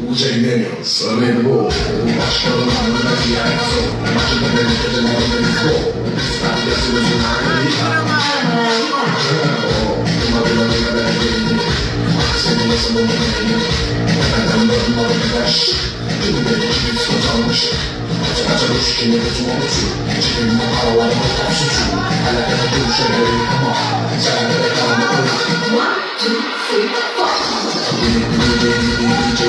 우쟁이내면 썰매고 başkalarının anına giyer başında beni geceler beni Stadiyası uzun aynı Umarım verdiğini Seni nasıl bulmayı Neden böyle arkadaş Şimdi hiçbir söz almış Kaça üç kere tutmamış Çıkın havalar bakar suçu Hala kadar şeyleri yıkama Sen de kalma 1, 2, 3,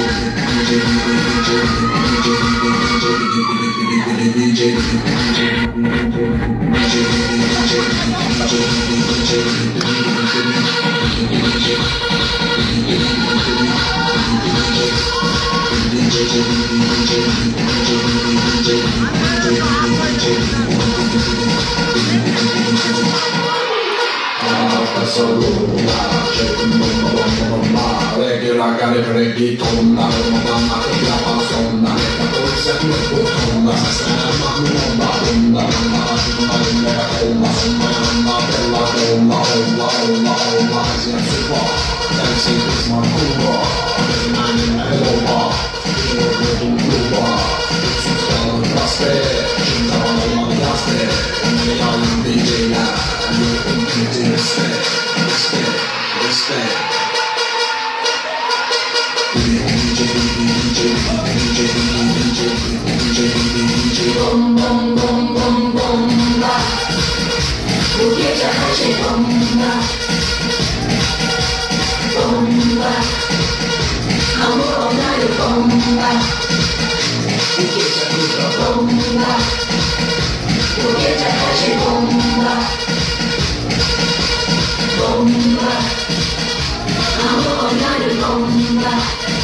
Reggae reggaeton, la mamma che la pansonna, la forza che portonna, sana mamma bomba, mamma una linea bomba, mamma bella bomba, bomba, bomba, bomba, si fa, dancing with my cuba, man in my bomba, io vedo un cuba, si sta un caste, cinta una caste, mi ha un DJ la, io un DJ respect, respect, respect. bom bom bom bom bomba，不别再还是bomba bomba，好不好那有bomba bomba，不别再还是bomba bomba，好不好那有bomba。